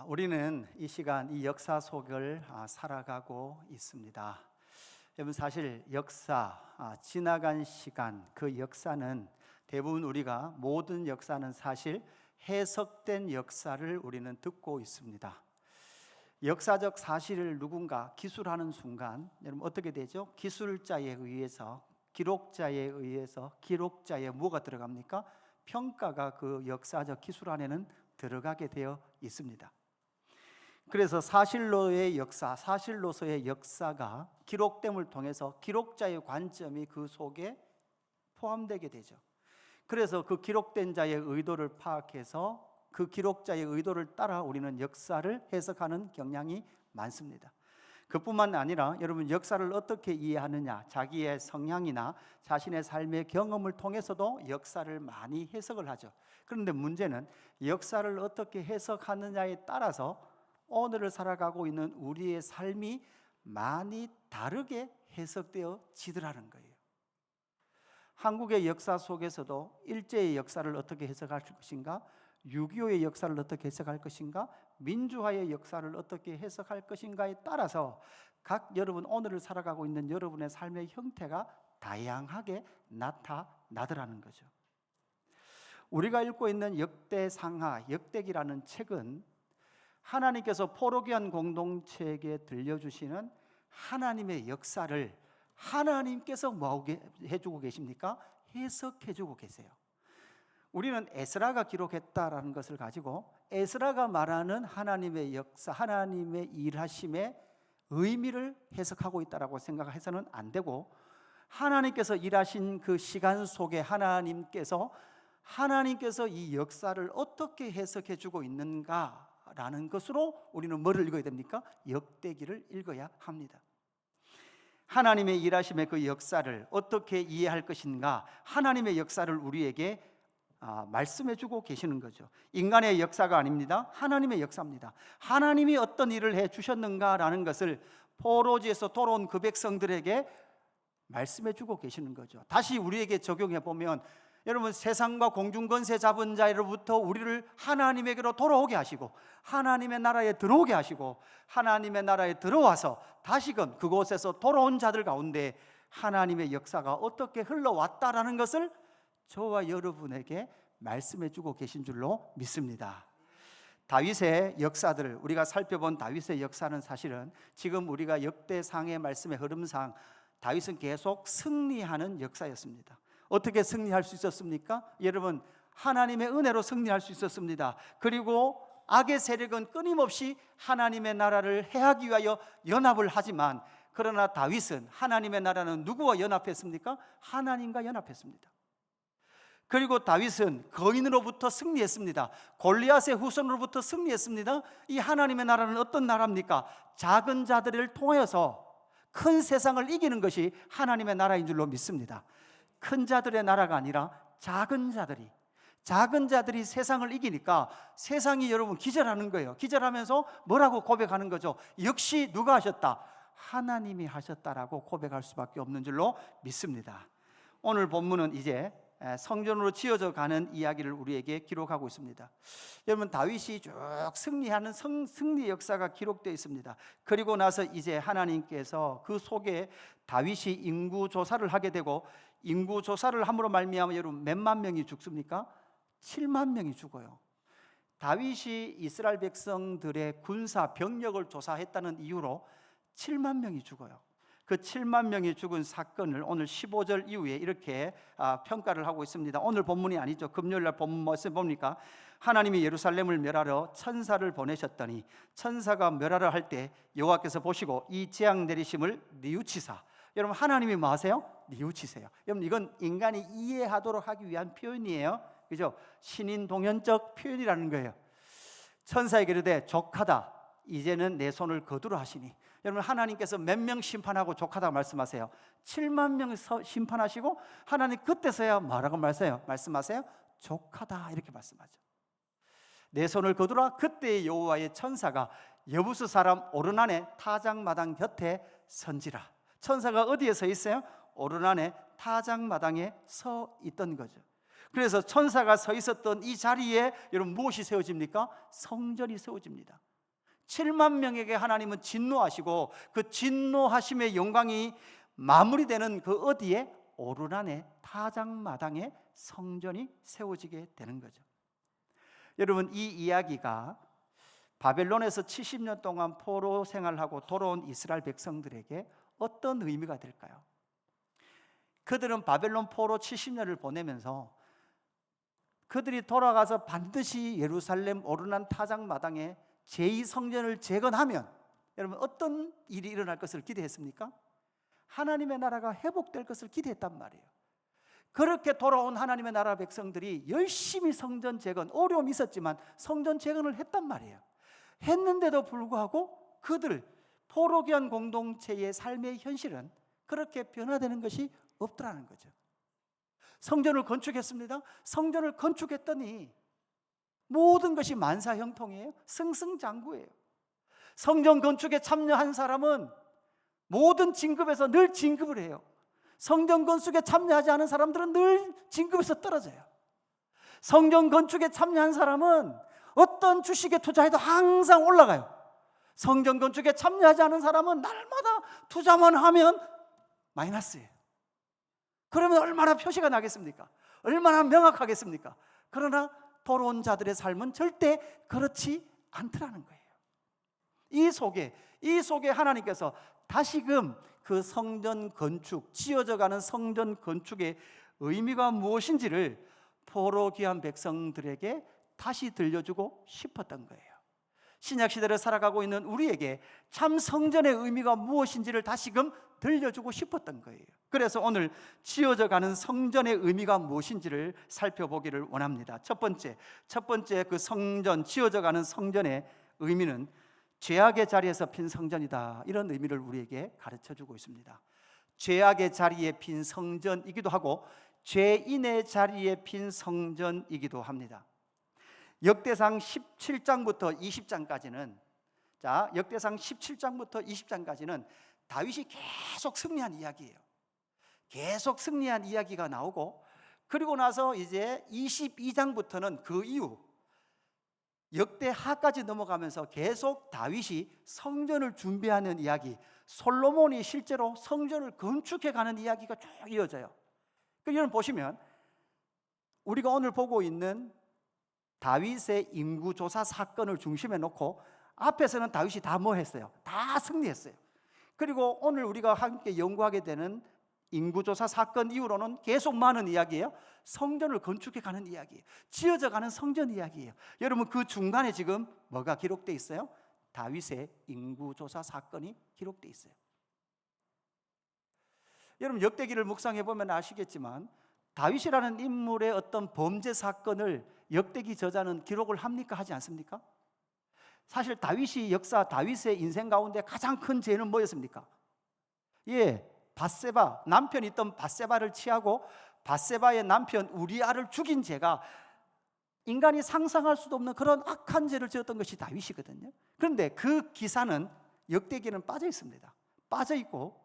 우리는 이 시간 이 역사 속을 살아가고 있습니다. 여러분, 사실 역사, 지나간 시간, 그 역사는 대부분 우리가 모든 역사는 사실 해석된 역사를 우리는 듣고 있습니다. 역사적 사실을 누군가 기술하는 순간 여러분 어떻게 되죠? 기술자에 의해서, 기록자에 의해서 기록자에 뭐가 들어갑니까? 평가가 그 역사적 기술 안에는 들어가게 되어 있습니다. 그래서 사실로의 역사, 사실로서의 역사가 기록됨을 통해서 기록자의 관점이 그 속에 포함되게 되죠. 그래서 그 기록된 자의 의도를 파악해서 그 기록자의 의도를 따라 우리는 역사를 해석하는 경향이 많습니다. 그뿐만 아니라 여러분, 역사를 어떻게 이해하느냐, 자기의 성향이나 자신의 삶의 경험을 통해서도 역사를 많이 해석을 하죠. 그런데 문제는 역사를 어떻게 해석하느냐에 따라서 오늘을 살아가고 있는 우리의 삶이 많이 다르게 해석되어지더라는 거예요. 한국의 역사 속에서도 일제의 역사를 어떻게 해석할 것인가, 6.25의 역사를 어떻게 해석할 것인가, 민주화의 역사를 어떻게 해석할 것인가에 따라서 각 여러분, 오늘을 살아가고 있는 여러분의 삶의 형태가 다양하게 나타나더라는 거죠. 우리가 읽고 있는 역대상하, 역대기라는 책은 하나님께서 포로기한 공동체에게 들려주시는 하나님의 역사를 하나님께서 뭐하고 해주고 계십니까? 해석해주고 계세요. 우리는 에스라가 기록했다라는 것을 가지고 에스라가 말하는 하나님의 역사, 하나님의 일하심의 의미를 해석하고 있다라고 생각해서는 안 되고, 하나님께서 일하신 그 시간 속에 하나님께서 이 역사를 어떻게 해석해주고 있는가 라는 것으로 우리는 뭐를 읽어야 됩니까? 역대기를 읽어야 합니다. 하나님의 일하심의 그 역사를 어떻게 이해할 것인가, 하나님의 역사를 우리에게 말씀해주고 계시는 거죠. 인간의 역사가 아닙니다. 하나님의 역사입니다. 하나님이 어떤 일을 해주셨는가라는 것을 포로지에서 돌아온 그 백성들에게 말씀해주고 계시는 거죠. 다시 우리에게 적용해 보면, 여러분, 세상과 공중권세 잡은 자로부터 우리를 하나님에게로 돌아오게 하시고 하나님의 나라에 들어오게 하시고 하나님의 나라에 들어와서 다시금 그곳에서 돌아온 자들 가운데 하나님의 역사가 어떻게 흘러왔다라는 것을 저와 여러분에게 말씀해 주고 계신 줄로 믿습니다. 다윗의 역사들을 우리가 살펴본 다윗의 역사는 사실은 지금 우리가 역대상의 말씀의 흐름상 다윗은 계속 승리하는 역사였습니다. 어떻게 승리할 수 있었습니까? 여러분, 하나님의 은혜로 승리할 수 있었습니다. 그리고 악의 세력은 끊임없이 하나님의 나라를 해하기 위하여 연합을 하지만, 그러나 다윗은 하나님의 나라는 누구와 연합했습니까? 하나님과 연합했습니다. 그리고 다윗은 거인으로부터 승리했습니다. 골리앗의 후손으로부터 승리했습니다. 이 하나님의 나라는 어떤 나라입니까? 작은 자들을 통해서 큰 세상을 이기는 것이 하나님의 나라인 줄로 믿습니다. 큰 자들의 나라가 아니라 작은 자들이 세상을 이기니까 세상이 여러분 기절하는 거예요. 기절하면서 뭐라고 고백하는 거죠? 역시 누가 하셨다? 하나님이 하셨다라고 고백할 수밖에 없는 줄로 믿습니다. 오늘 본문은 이제 성전으로 지어져 가는 이야기를 우리에게 기록하고 있습니다. 여러분, 다윗이 쭉 승리하는 승리의 역사가 기록되어 있습니다. 그리고 나서 이제 하나님께서 그 속에 다윗이 인구 조사를 하게 되고, 인구 조사를 함으로 말미암아 여러분 몇만 명이 죽습니까? 7만 명이 죽어요. 다윗이 이스라엘 백성들의 군사 병력을 조사했다는 이유로 7만 명이 죽어요. 그 7만 명이 죽은 사건을 오늘 15절 이후에 이렇게 평가를 하고 있습니다. 오늘 본문이 아니죠. 금요일날 본문 뭐에 봅니까? 하나님이 예루살렘을 멸하러 천사를 보내셨더니 천사가 멸하러 할 때 여호와께서 보시고 이 재앙 내리심을 뉘우치사. 여러분, 하나님이 뭐 하세요? 뉘우치세요. 여러분, 이건 인간이 이해하도록 하기 위한 표현이에요. 그죠? 신인동연적 표현이라는 거예요. 천사에게 이르되 족하다, 이제는 내 손을 거두라 하시니, 여러분, 하나님께서 몇 명 심판하고 족하다고 말씀하세요? 7만 명 심판하시고 하나님 그때서야 뭐라고 말씀하세요? 족하다, 이렇게 말씀하죠. 내 손을 거두라. 그때 여호와의 천사가 여부스 사람 오르난의 타작마당 곁에 선지라. 천사가 어디에 서 있어요? 오르난의 타작마당에 서 있던 거죠. 그래서 천사가 서 있었던 이 자리에 여러분 무엇이 세워집니까? 성전이 세워집니다. 7만 명에게 하나님은 진노하시고 그 진노하심의 영광이 마무리되는 그 어디에? 오르난의 타작마당에 성전이 세워지게 되는 거죠. 여러분, 이 이야기가 바벨론에서 70년 동안 포로 생활하고 돌아온 이스라엘 백성들에게 어떤 의미가 될까요? 그들은 바벨론 포로 70년을 보내면서 그들이 돌아가서 반드시 예루살렘 오르난 타작마당에 제2성전을 재건하면 여러분 어떤 일이 일어날 것을 기대했습니까? 하나님의 나라가 회복될 것을 기대했단 말이에요. 그렇게 돌아온 하나님의 나라 백성들이 열심히 성전 재건, 어려움이 있었지만 성전 재건을 했단 말이에요. 했는데도 불구하고 그들 포로기한 공동체의 삶의 현실은 그렇게 변화되는 것이 없더라는 거죠. 성전을 건축했습니다. 성전을 건축했더니 모든 것이 만사형통이에요. 승승장구예요. 성전 건축에 참여한 사람은 모든 진급에서 늘 진급을 해요. 성전 건축에 참여하지 않은 사람들은 늘 진급에서 떨어져요. 성전 건축에 참여한 사람은 어떤 주식에 투자해도 항상 올라가요. 성전 건축에 참여하지 않은 사람은 날마다 투자만 하면 마이너스예요. 그러면 얼마나 표시가 나겠습니까? 얼마나 명확하겠습니까? 그러나 돌아온 자들의 삶은 절대 그렇지 않더라는 거예요. 이 속에 하나님께서 다시금 그 성전 건축, 지어져가는 성전 건축의 의미가 무엇인지를 포로 귀한 백성들에게 다시 들려주고 싶었던 거예요. 신약 시대를 살아가고 있는 우리에게 참 성전의 의미가 무엇인지를 다시금 들려주고 싶었던 거예요. 그래서 오늘 지어져가는 성전의 의미가 무엇인지를 살펴보기를 원합니다. 첫 번째 그 성전, 지어져가는 성전의 의미는 죄악의 자리에서 핀 성전이다, 이런 의미를 우리에게 가르쳐주고 있습니다. 죄악의 자리에 핀 성전이기도 하고 죄인의 자리에 핀 성전이기도 합니다. 역대상 17장부터 20장까지는 역대상 17장부터 20장까지는 다윗이 계속 승리한 이야기예요. 계속 승리한 이야기가 나오고, 그리고 나서 이제 22장부터는 그 이후 역대하까지 넘어가면서 계속 다윗이 성전을 준비하는 이야기, 솔로몬이 실제로 성전을 건축해 가는 이야기가 쭉 이어져요. 여러분 보시면 우리가 오늘 보고 있는 다윗의 인구조사 사건을 중심에 놓고 앞에서는 다윗이 다 뭐 했어요? 다 승리했어요. 그리고 오늘 우리가 함께 연구하게 되는 인구조사 사건 이후로는 계속 많은 이야기예요. 성전을 건축해 가는 이야기예요. 지어져 가는 성전 이야기예요. 여러분 그 중간에 지금 뭐가 기록되어 있어요? 다윗의 인구조사 사건이 기록되어 있어요. 여러분 역대기를 묵상해 보면 아시겠지만 다윗이라는 인물의 어떤 범죄 사건을 역대기 저자는 기록을 합니까? 하지 않습니까? 사실 다윗의 인생 가운데 가장 큰 죄는 뭐였습니까? 밧세바, 남편이 있던 밧세바를 취하고 밧세바의 남편 우리아를 죽인 죄가 인간이 상상할 수도 없는 그런 악한 죄를 지었던 것이 다윗이거든요. 그런데 그 기사는 역대기는 빠져 있습니다. 빠져 있고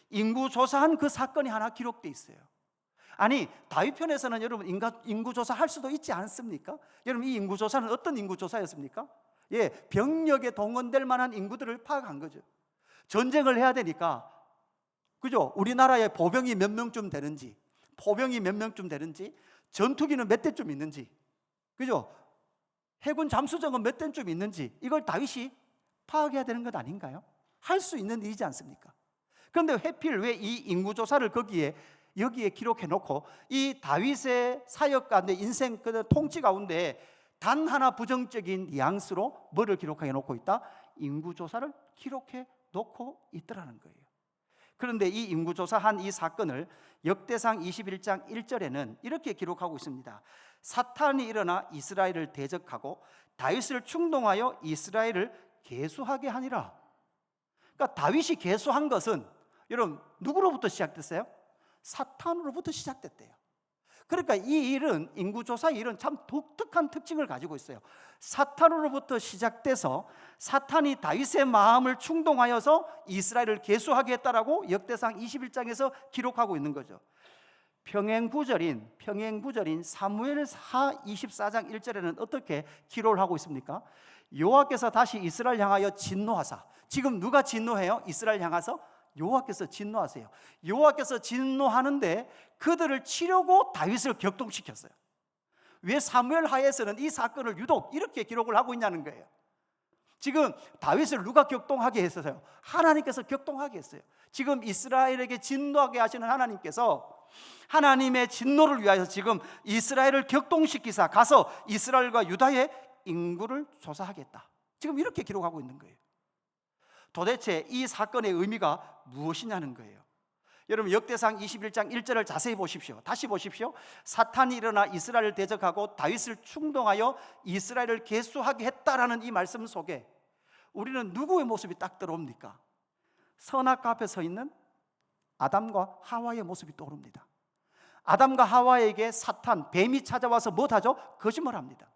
인구조사한 그 사건이 하나 기록되어 있어요. 아니 다윗 편에서는 여러분 인구조사 할 수도 있지 않습니까? 여러분 이 인구조사는 어떤 인구조사였습니까? 병력에 동원될 만한 인구들을 파악한 거죠. 전쟁을 해야 되니까, 그죠? 우리나라에 보병이 몇 명쯤 되는지, 포병이 몇 명쯤 되는지, 전투기는 몇 대쯤 있는지, 그죠? 해군 잠수정은 몇 대쯤 있는지, 이걸 다윗이 파악해야 되는 것 아닌가요? 할 수 있는 일이지 않습니까? 그런데 하필 왜 이 인구조사를 여기에 기록해 놓고 이 다윗의 사역 가운데 인생 통치 가운데 단 하나 부정적인 뉘앙스로 뭐를 기록해 놓고 있다? 인구조사를 기록해 놓고 있더라는 거예요. 그런데 이 인구조사한 이 사건을 역대상 21장 1절에는 이렇게 기록하고 있습니다. 사탄이 일어나 이스라엘을 대적하고 다윗을 충동하여 이스라엘을 계수하게 하니라. 그러니까 다윗이 계수한 것은 여러분 누구로부터 시작됐어요? 사탄으로부터 시작됐대요. 그러니까 이 일은, 인구조사 일은 참 독특한 특징을 가지고 있어요. 사탄으로부터 시작돼서 사탄이 다윗의 마음을 충동하여서 이스라엘을 계수하게 했다라고 역대상 21장에서 기록하고 있는 거죠. 평행구절인 사무엘하 24장 1절에는 어떻게 기록을 하고 있습니까? 여호와께서 다시 이스라엘 향하여 진노하사. 지금 누가 진노해요? 이스라엘 향해서 여호와께서 진노하세요. 여호와께서 진노하는데 그들을 치려고 다윗을 격동시켰어요. 왜 사무엘하에서는 이 사건을 유독 이렇게 기록을 하고 있냐는 거예요. 지금 다윗을 누가 격동하게 했어요? 하나님께서 격동하게 했어요. 지금 이스라엘에게 진노하게 하시는 하나님께서 하나님의 진노를 위하여 지금 이스라엘을 격동시키사 가서 이스라엘과 유다의 인구를 조사하겠다. 지금 이렇게 기록하고 있는 거예요. 도대체 이 사건의 의미가 무엇이냐는 거예요. 여러분 역대상 21장 1절을 자세히 보십시오. 다시 보십시오. 사탄이 일어나 이스라엘을 대적하고 다윗을 충동하여 이스라엘을 계수하게 했다라는 이 말씀 속에 우리는 누구의 모습이 딱 들어옵니까? 선악과 앞에 서 있는 아담과 하와의 모습이 떠오릅니다. 아담과 하와에게 사탄, 뱀이 찾아와서 뭐하죠? 거짓말합니다.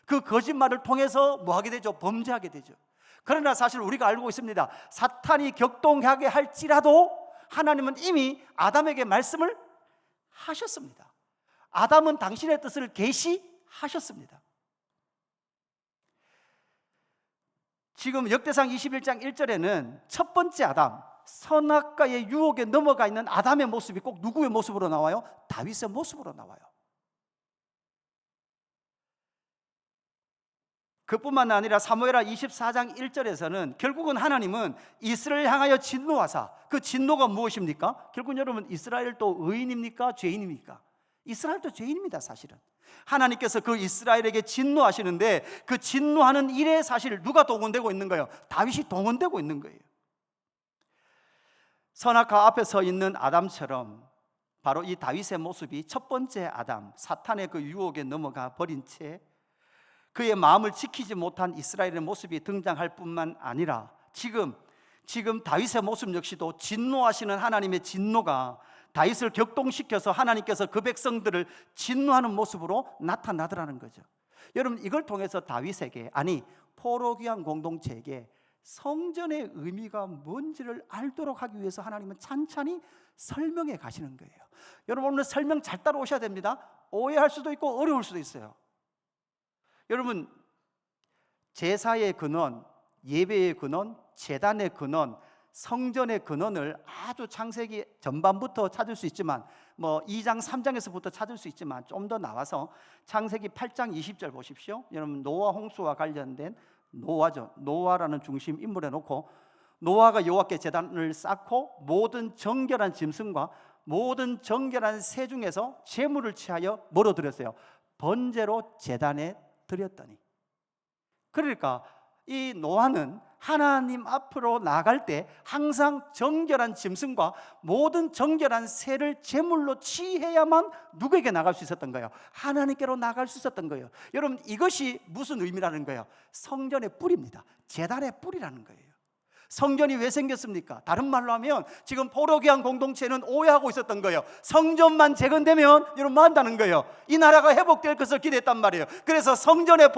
그 거짓말을 통해서 뭐하게 되죠? 범죄하게 되죠. 그러나 사실 우리가 알고 있습니다. 사탄이 격동하게 할지라도 하나님은 이미 아담에게 말씀을 하셨습니다. 아담은 당신의 뜻을 계시하셨습니다. 지금 역대상 21장 1절에는 첫 번째 아담, 선악과의 유혹에 넘어가 있는 아담의 모습이 꼭 누구의 모습으로 나와요? 다윗의 모습으로 나와요. 그뿐만 아니라 사무엘하 24장 1절에서는 결국은 하나님은 이스라엘을 향하여 진노하사, 그 진노가 무엇입니까? 결국은 여러분 이스라엘도 의인입니까? 죄인입니까? 이스라엘도 죄인입니다. 사실은 하나님께서 그 이스라엘에게 진노하시는데 그 진노하는 일에 사실 누가 동원되고 있는 거예요? 다윗이 동원되고 있는 거예요. 선악과 앞에 서 있는 아담처럼 바로 이 다윗의 모습이 첫 번째 아담, 사탄의 그 유혹에 넘어가 버린 채 그의 마음을 지키지 못한 이스라엘의 모습이 등장할 뿐만 아니라 지금 다윗의 모습 역시도 진노하시는 하나님의 진노가 다윗을 격동시켜서 하나님께서 그 백성들을 진노하는 모습으로 나타나더라는 거죠. 여러분 이걸 통해서 다윗에게, 아니 포로귀환 공동체에게 성전의 의미가 뭔지를 알도록 하기 위해서 하나님은 찬찬히 설명해 가시는 거예요. 여러분 오늘 설명 잘 따라오셔야 됩니다. 오해할 수도 있고 어려울 수도 있어요. 여러분 제사의 근원, 예배의 근원, 제단의 근원, 성전의 근원을 아주 창세기 전반부터 찾을 수 있지만 2장 3장에서부터 찾을 수 있지만 좀 더 나와서 창세기 8장 20절 보십시오. 여러분 노아 홍수와 관련된 노아죠. 노아라는 중심 인물에 놓고 노아가 여호와께 제단을 쌓고 모든 정결한 짐승과 모든 정결한 새 중에서 제물을 취하여 뭐로 드렸어요? 번제로 제단에 드렸더니. 그러니까 이 노아는 하나님 앞으로 나갈 때 항상 정결한 짐승과 모든 정결한 새를 제물로 취해야만 누구에게 나갈 수 있었던 거예요? 하나님께로 나갈 수 있었던 거예요. 여러분 이것이 무슨 의미라는 거예요? 성전의 뿔입니다. 제단의 뿔이라는 거예요. 성전이 왜 생겼습니까? 다른 말로 하면 지금 포로기한 공동체는 오해하고 있었던 거예요. 성전만 재건되면 여러분 뭐 한다는 거예요? 이 나라가 회복될 것을 기대했단 말이에요. 그래서 성전의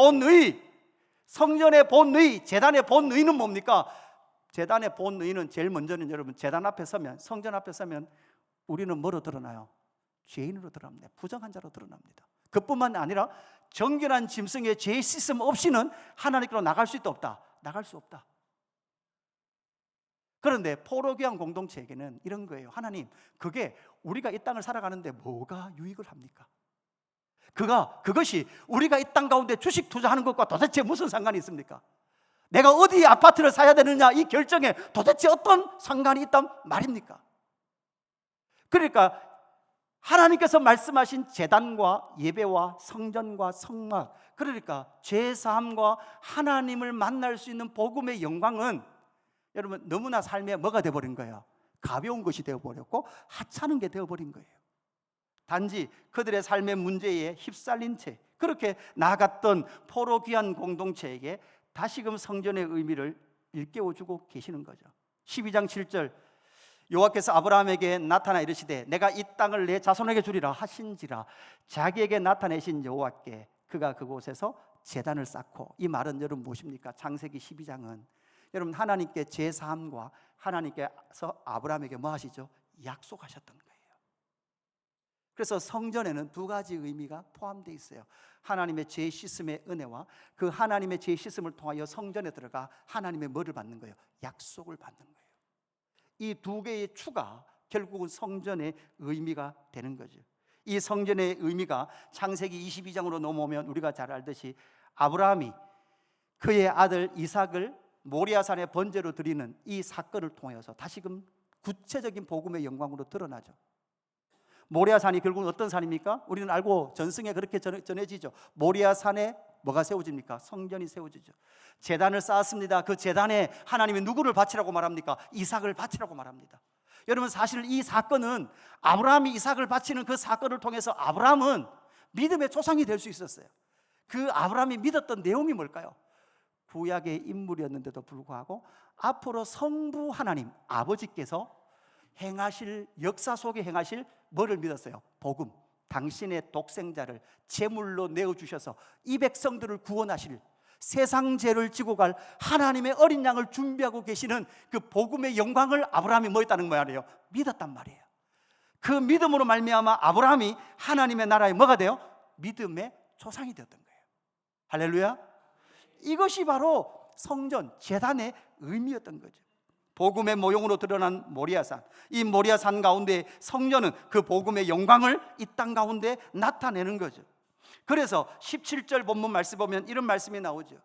본의, 제단의 본의는 뭡니까? 제단의 본의는 제일 먼저는 여러분 제단 앞에 서면, 성전 앞에 서면 우리는 뭐로 드러나요? 죄인으로 드러납니다. 부정한 자로 드러납니다. 그뿐만 아니라 정결한 짐승의 죄 씻음 없이는 하나님께로 나갈 수 있다 없다? 나갈 수 없다. 그런데 포로기한 공동체에게는 이런 거예요. 하나님, 그게 우리가 이 땅을 살아가는데 뭐가 유익을 합니까? 그것이 우리가 이 땅 가운데 주식 투자하는 것과 도대체 무슨 상관이 있습니까? 내가 어디 아파트를 사야 되느냐 이 결정에 도대체 어떤 상관이 있단 말입니까? 그러니까 하나님께서 말씀하신 제단과 예배와 성전과 성막, 그러니까 죄사함과 하나님을 만날 수 있는 복음의 영광은 여러분 너무나 삶에 뭐가 되어버린 거예요? 가벼운 것이 되어버렸고 하찮은 게 되어버린 거예요. 단지 그들의 삶의 문제에 휩쓸린 채 그렇게 나아갔던 포로귀한 공동체에게 다시금 성전의 의미를 일깨워주고 계시는 거죠. 12장 7절 여호와께서 아브라함에게 나타나 이르시되 내가 이 땅을 내 자손에게 주리라 하신지라. 자기에게 나타내신 여호와께 그가 그곳에서 제단을 쌓고, 이 말은 여러분 무엇입니까? 창세기 12장은 여러분 하나님께 제사함과 하나님께서 아브라함에게 뭐 하시죠? 약속하셨던 거예요. 그래서 성전에는 두 가지 의미가 포함되어 있어요. 하나님의 죄 씻음의 은혜와 그 하나님의 죄 씻음을 통하여 성전에 들어가 하나님의 뭐를 받는 거예요? 약속을 받는 거예요. 이 두 개의 추가 결국은 성전의 의미가 되는 거죠. 이 성전의 의미가 창세기 22장으로 넘어오면 우리가 잘 알듯이 아브라함이 그의 아들 이삭을 모리아산의 번제로 드리는 이 사건을 통해서 다시금 구체적인 복음의 영광으로 드러나죠. 모리아산이 결국은 어떤 산입니까? 우리는 알고 전승에 그렇게 전해지죠. 모리아산에 뭐가 세워집니까? 성전이 세워지죠. 제단을 쌓았습니다. 그 제단에 하나님이 누구를 바치라고 말합니까? 이삭을 바치라고 말합니다. 여러분, 사실 이 사건은 아브라함이 이삭을 바치는 그 사건을 통해서 아브라함은 믿음의 조상이 될 수 있었어요. 그 아브라함이 믿었던 내용이 뭘까요? 구약의 인물이었는데도 불구하고 앞으로 성부 하나님 아버지께서 행하실, 역사 속에 행하실 뭐를 믿었어요? 복음. 당신의 독생자를 제물로 내어주셔서 이 백성들을 구원하실, 세상 죄를 지고 갈 하나님의 어린 양을 준비하고 계시는 그 복음의 영광을 아브라함이 뭐 했다는 말이에요? 믿었단 말이에요. 그 믿음으로 말미암아 아브라함이 하나님의 나라에 뭐가 돼요? 믿음의 조상이 되었던 거예요. 할렐루야. 이것이 바로 성전, 제단의 의미였던 거죠. 복음의 모형으로 드러난 모리아산, 이 모리아산 가운데 성전은 그 복음의 영광을 이 땅 가운데 나타내는 거죠. 그래서 17절 본문 말씀 보면 이런 말씀이 나오죠.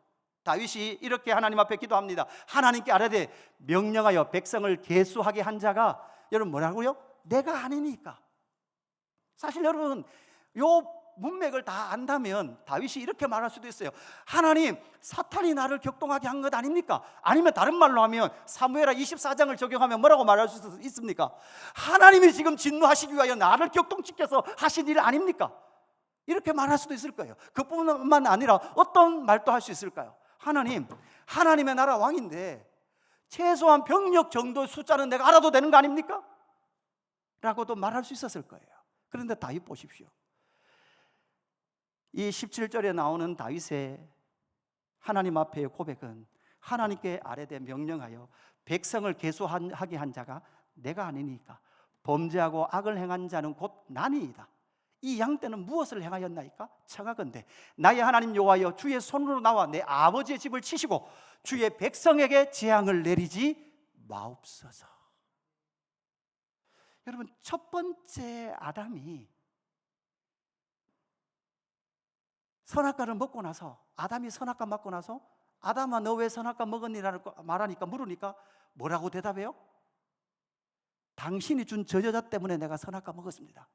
다윗이 이렇게 하나님 앞에 기도합니다. 하나님께 아뢰되 명령하여 백성을 계수하게 한 자가, 여러분 뭐라고요? 내가 아니니까. 사실 여러분, 요 문맥을 다 안다면 다윗이 이렇게 말할 수도 있어요. 하나님, 사탄이 나를 격동하게 한 것 아닙니까? 아니면 다른 말로 하면 사무엘하 24장을 적용하면 뭐라고 말할 수 있습니까? 하나님이 지금 진노하시기 위하여 나를 격동시켜서 하신 일 아닙니까? 이렇게 말할 수도 있을 거예요. 그뿐만 아니라 어떤 말도 할 수 있을까요? 하나님, 하나님의 나라 왕인데 최소한 병력 정도의 숫자는 내가 알아도 되는 거 아닙니까? 라고도 말할 수 있었을 거예요. 그런데 다윗 보십시오. 이 17절에 나오는 다윗의 하나님 앞의 고백은 하나님께 아뢰되 명령하여 백성을 계수하게 한 자가 내가 아니니까 범죄하고 악을 행한 자는 곧 나니이다. 이 양 때는 무엇을 행하였나이까? 청하건대 나의 하나님 여호와여, 주의 손으로 나와 내 아버지의 집을 치시고 주의 백성에게 재앙을 내리지 마옵소서. 여러분, 첫 번째 아담이 선악과를 먹고 나서, 아담이 선악과 먹고 나서 아담아 너 왜 선악과 먹었니라고 말하니까, 물으니까 뭐라고 대답해요? 당신이 준 저 여자 때문에 내가 선악과 먹었습니다.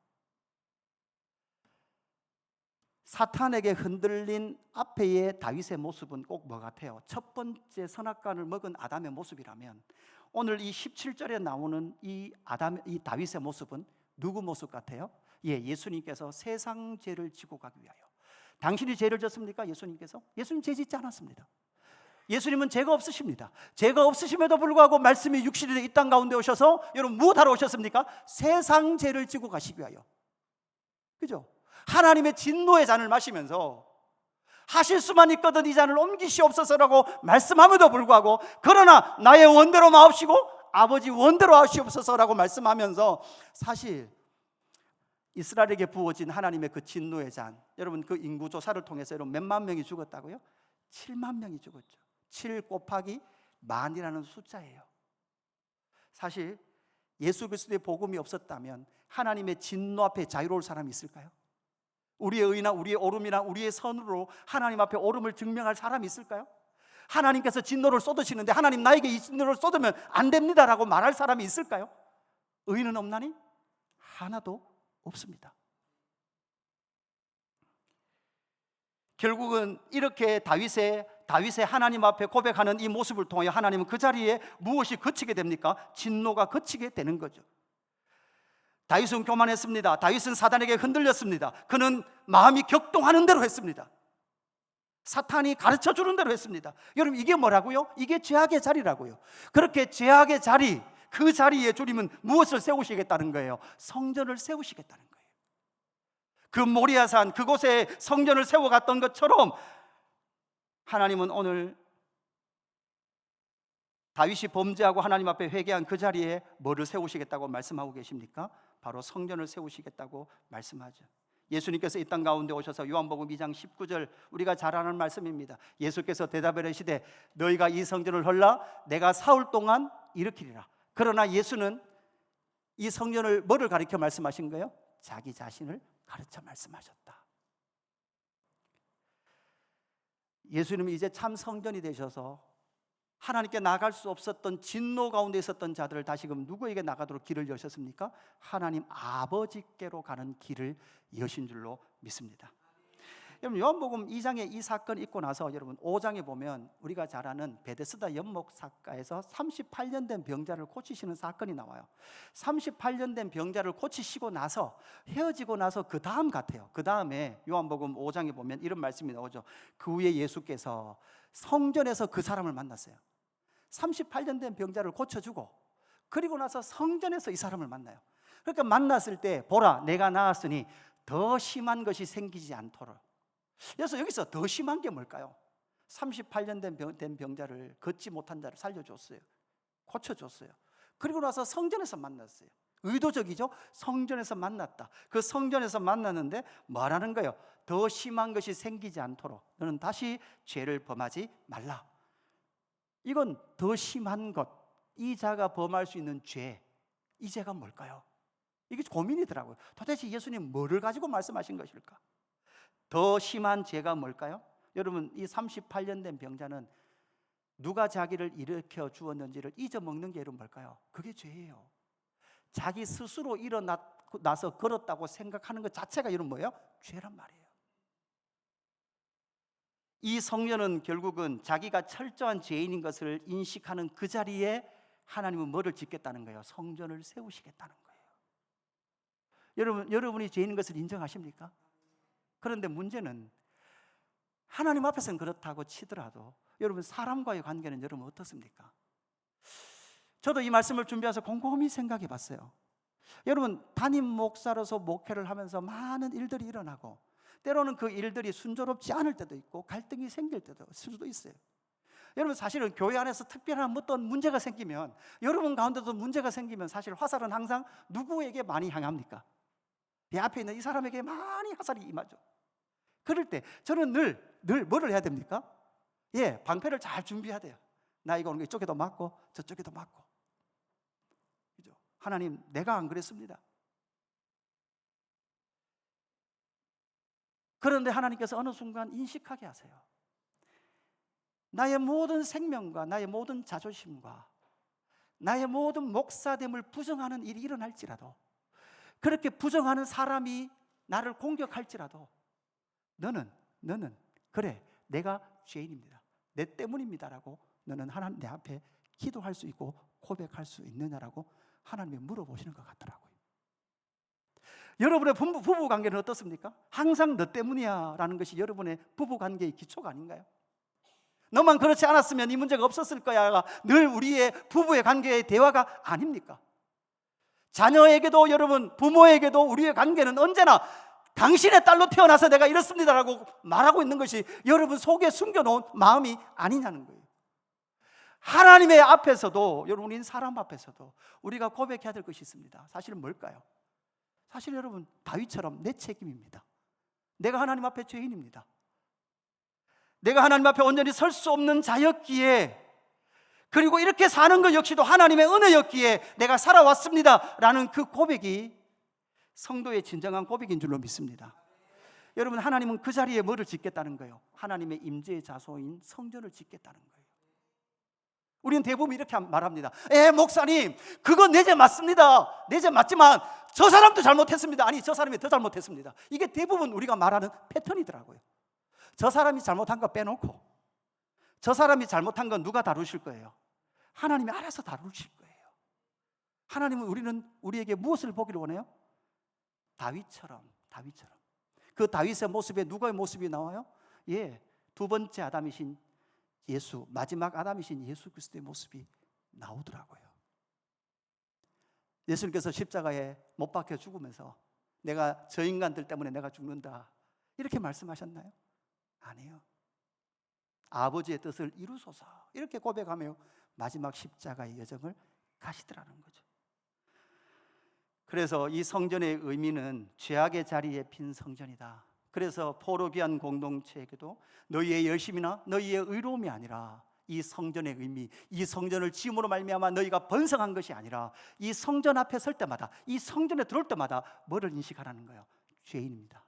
사탄에게 흔들린 앞에의 다윗의 모습은 꼭 뭐 같아요? 첫 번째 선악과를 먹은 아담의 모습이라면 오늘 이 17절에 나오는 이 다윗의 모습은 누구 모습 같아요? 예수님께서 세상 죄를 지고 가기 위하여. 당신이 죄를 졌습니까? 예수님께서? 예수님 죄 짓지 않았습니다. 예수님은 죄가 없으십니다. 죄가 없으심에도 불구하고 말씀이 육신이 이 땅 가운데 오셔서 여러분 무엇하러 오셨습니까? 세상 죄를 지고 가시기 위하여. 그죠? 하나님의 진노의 잔을 마시면서 하실 수만 있거든 이 잔을 옮기시옵소서라고 말씀함에도 불구하고, 그러나 나의 원대로 마옵시고 아버지 원대로 하시옵소서라고 말씀하면서, 사실 이스라엘에게 부어진 하나님의 그 진노의 잔, 여러분 그 인구 조사를 통해서 여러분 몇만 명이 죽었다고요? 7만 명이 죽었죠. 7 곱하기 만이라는 숫자예요. 사실 예수 그리스도의 복음이 없었다면 하나님의 진노 앞에 자유로울 사람이 있을까요? 우리의 의나 우리의 오름이나 우리의 선으로 하나님 앞에 오름을 증명할 사람이 있을까요? 하나님께서 진노를 쏟으시는데 하나님 나에게 이 진노를 쏟으면 안 됩니다라고 말할 사람이 있을까요? 의는 없나니? 하나도 없습니다. 결국은 이렇게 다윗의 하나님 앞에 고백하는 이 모습을 통해 하나님은 그 자리에 무엇이 그치게 됩니까? 진노가 그치게 되는 거죠. 다윗은 교만했습니다. 다윗은 사단에게 흔들렸습니다. 그는 마음이 격동하는 대로 했습니다. 사탄이 가르쳐 주는 대로 했습니다. 여러분 이게 뭐라고요? 이게 죄악의 자리라고요. 그렇게 죄악의 자리, 그 자리에 주님은 무엇을 세우시겠다는 거예요? 성전을 세우시겠다는 거예요. 그 모리아산 그곳에 성전을 세워갔던 것처럼 하나님은 오늘 다윗이 범죄하고 하나님 앞에 회개한 그 자리에 뭐를 세우시겠다고 말씀하고 계십니까? 바로 성전을 세우시겠다고 말씀하죠. 예수님께서 이 땅 가운데 오셔서 요한복음 2장 19절 우리가 잘 아는 말씀입니다. 예수께서 대답을 하시되 너희가 이 성전을 헐라 내가 사흘 동안 일으키리라. 그러나 예수는 이 성전을 뭐를 가리켜 말씀하신 거예요? 자기 자신을 가르쳐 말씀하셨다. 예수님이 이제 참 성전이 되셔서 하나님께 나갈 수 없었던 진노 가운데 있었던 자들을 다시금 누구에게 나가도록 길을 여셨습니까? 하나님 아버지께로 가는 길을 여신 줄로 믿습니다. 여러분 요한복음 2장에 이 사건이 있고 나서 여러분 5장에 보면 우리가 잘 아는 베데스다 연못가에서 38년 된 병자를 고치시는 사건이 나와요. 38년 된 병자를 고치시고 나서 헤어지고 나서 그 다음 같아요. 그 다음에 요한복음 5장에 보면 이런 말씀이 나오죠. 그 후에 예수께서 성전에서 그 사람을 만났어요. 38년 된 병자를 고쳐주고 그리고 나서 성전에서 이 사람을 만나요. 그러니까 만났을 때 보라 내가 나았으니 더 심한 것이 생기지 않도록. 그래서 여기서 더 심한 게 뭘까요? 38년 된 병자를 걷지 못한 자를 살려줬어요. 고쳐줬어요. 그리고 나서 성전에서 만났어요. 의도적이죠? 성전에서 만났다. 그 성전에서 만났는데 뭐라는 거예요? 더 심한 것이 생기지 않도록 너는 다시 죄를 범하지 말라. 이건 더 심한 것, 이 자가 범할 수 있는 죄, 이 죄가 뭘까요? 이게 고민이더라고요. 도대체 예수님 뭐를 가지고 말씀하신 것일까? 더 심한 죄가 뭘까요? 여러분 이 38년 된 병자는 누가 자기를 일으켜 주었는지를 잊어먹는 게 이런 뭘까요? 그게 죄예요. 자기 스스로 일어나서 걸었다고 생각하는 것 자체가 이런 뭐예요? 죄란 말이에요. 이 성녀는 결국은 자기가 철저한 죄인인 것을 인식하는 그 자리에 하나님은 뭐를 짓겠다는 거예요? 성전을 세우시겠다는 거예요. 여러분이 죄인인 것을 인정하십니까? 그런데 문제는 하나님 앞에서는 그렇다고 치더라도 여러분 사람과의 관계는 여러분 어떻습니까? 저도 이 말씀을 준비해서 곰곰이 생각해 봤어요. 여러분 담임 목사로서 목회를 하면서 많은 일들이 일어나고 때로는 그 일들이 순조롭지 않을 때도 있고 갈등이 생길 때도 수도 있어요. 여러분 사실은 교회 안에서 특별한 어떤 문제가 생기면 여러분 가운데도 문제가 생기면 사실 화살은 항상 누구에게 많이 향합니까? 내 앞에 있는 이 사람에게 많이 화살이 임하죠. 그럴 때 저는 늘 뭐를 해야 됩니까? 방패를 잘 준비해야 돼요. 나 이거 이쪽에도 맞고 저쪽에도 맞고. 그죠? 하나님 내가 안 그랬습니다. 그런데 하나님께서 어느 순간 인식하게 하세요. 나의 모든 생명과 나의 모든 자존심과 나의 모든 목사됨을 부정하는 일이 일어날지라도 그렇게 부정하는 사람이 나를 공격할지라도 너는 그래 내가 죄인입니다. 내 때문입니다라고 너는 하나님 내 앞에 기도할 수 있고 고백할 수 있느냐라고 하나님이 물어보시는 것 같더라고요. 여러분의 부부 관계는 어떻습니까? 항상 너 때문이야 라는 것이 여러분의 부부 관계의 기초가 아닌가요? 너만 그렇지 않았으면 이 문제가 없었을 거야가 늘 우리의 부부의 관계의 대화가 아닙니까? 자녀에게도 여러분 부모에게도 우리의 관계는 언제나 당신의 딸로 태어나서 내가 이렇습니다라고 말하고 있는 것이 여러분 속에 숨겨놓은 마음이 아니냐는 거예요. 하나님의 앞에서도 여러분 사람 앞에서도 우리가 고백해야 될 것이 있습니다. 사실은 뭘까요? 사실 여러분 다윗처럼 내 책임입니다. 내가 하나님 앞에 죄인입니다. 내가 하나님 앞에 온전히 설 수 없는 자였기에 그리고 이렇게 사는 것 역시도 하나님의 은혜였기에 내가 살아왔습니다 라는 그 고백이 성도의 진정한 고백인 줄로 믿습니다. 여러분 하나님은 그 자리에 뭐를 짓겠다는 거예요? 하나님의 임재의 자소인 성전을 짓겠다는 거예요. 우리는 대부분 이렇게 말합니다. 목사님 그건 내 죄 맞습니다. 내 죄 맞지만 저 사람도 잘못했습니다. 아니 저 사람이 더 잘못했습니다. 이게 대부분 우리가 말하는 패턴이더라고요. 저 사람이 잘못한 거 빼놓고 저 사람이 잘못한 건 누가 다루실 거예요? 하나님이 알아서 다루실 거예요. 하나님은 우리에게 무엇을 보기를 원해요? 다윗처럼 그 다윗의 모습에 누구의 모습이 나와요? 두 번째 아담이신 예수, 마지막 아담이신 예수 그리스도의 모습이 나오더라고요. 예수님께서 십자가에 못 박혀 죽으면서 내가 저 인간들 때문에 내가 죽는다 이렇게 말씀하셨나요? 아니요. 아버지의 뜻을 이루소서 이렇게 고백하며 마지막 십자가의 여정을 가시더라는 거죠. 그래서 이 성전의 의미는 죄악의 자리에 핀 성전이다. 그래서 포로기한 공동체에게도 너희의 열심이나 너희의 의로움이 아니라 이 성전의 의미, 이 성전을 지음으로 말미암아 너희가 번성한 것이 아니라 이 성전 앞에 설 때마다, 이 성전에 들어올 때마다 뭐를 인식하라는 거예요? 죄인입니다.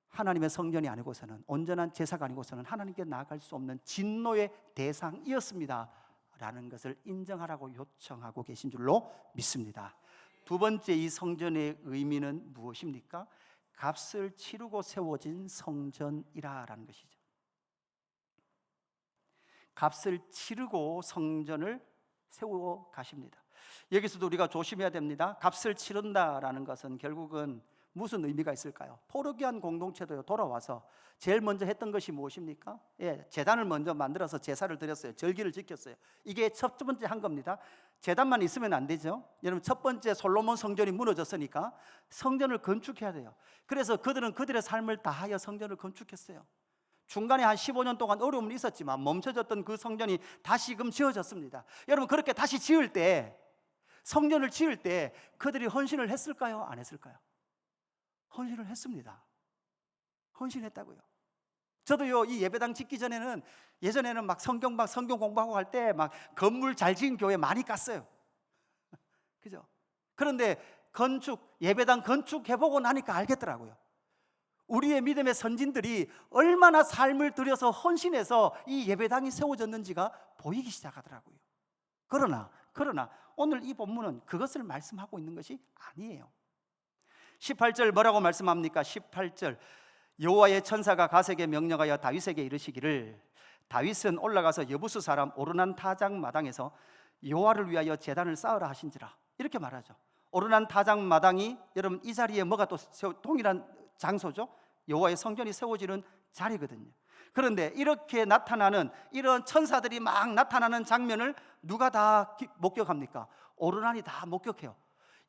하나님의 성전이 아니고서는, 온전한 제사가 아니고서는 하나님께 나아갈 수 없는 진노의 대상이었습니다 라는 것을 인정하라고 요청하고 계신 줄로 믿습니다. 두 번째, 이 성전의 의미는 무엇입니까? 값을 치르고 세워진 성전이라는 것이죠. 값을 치르고 성전을 세우고 가십니다. 여기서도 우리가 조심해야 됩니다. 값을 치른다라는 것은 결국은 무슨 의미가 있을까요? 포로기한 공동체도요, 돌아와서 제일 먼저 했던 것이 무엇입니까? 제단을 먼저 만들어서 제사를 드렸어요. 절기를 지켰어요. 이게 첫 번째 한 겁니다. 제단만 있으면 안 되죠. 여러분, 첫 번째 솔로몬 성전이 무너졌으니까 성전을 건축해야 돼요. 그래서 그들은 그들의 삶을 다하여 성전을 건축했어요. 중간에 한 15년 동안 어려움은 있었지만 멈춰졌던 그 성전이 다시금 지어졌습니다. 여러분, 그렇게 다시 지을 때, 성전을 지을 때 그들이 헌신을 했을까요? 안 했을까요? 헌신을 했습니다. 헌신했다고요. 저도요, 이 예배당 짓기 전에는, 예전에는 막 성경 공부하고 할 때 막 건물 잘 지은 교회 많이 갔어요. 그죠? 그런데 예배당 건축해보고 나니까 알겠더라고요. 우리의 믿음의 선진들이 얼마나 삶을 들여서 헌신해서 이 예배당이 세워졌는지가 보이기 시작하더라고요. 그러나 오늘 이 본문은 그것을 말씀하고 있는 것이 아니에요. 18절 뭐라고 말씀합니까? 18절, 여호와의 천사가 갓에게 명령하여 다윗에게 이르시기를, 다윗은 올라가서 여부스 사람 오르난 타작 마당에서 여호와를 위하여 제단을 쌓으라 하신지라. 이렇게 말하죠. 오르난 타작 마당이, 여러분, 이 자리에 뭐가 또 동일한 장소죠. 여호와의 성전이 세워지는 자리거든요. 그런데 이렇게 나타나는, 이런 천사들이 막 나타나는 장면을 누가 다 목격합니까? 오르난이 다 목격해요.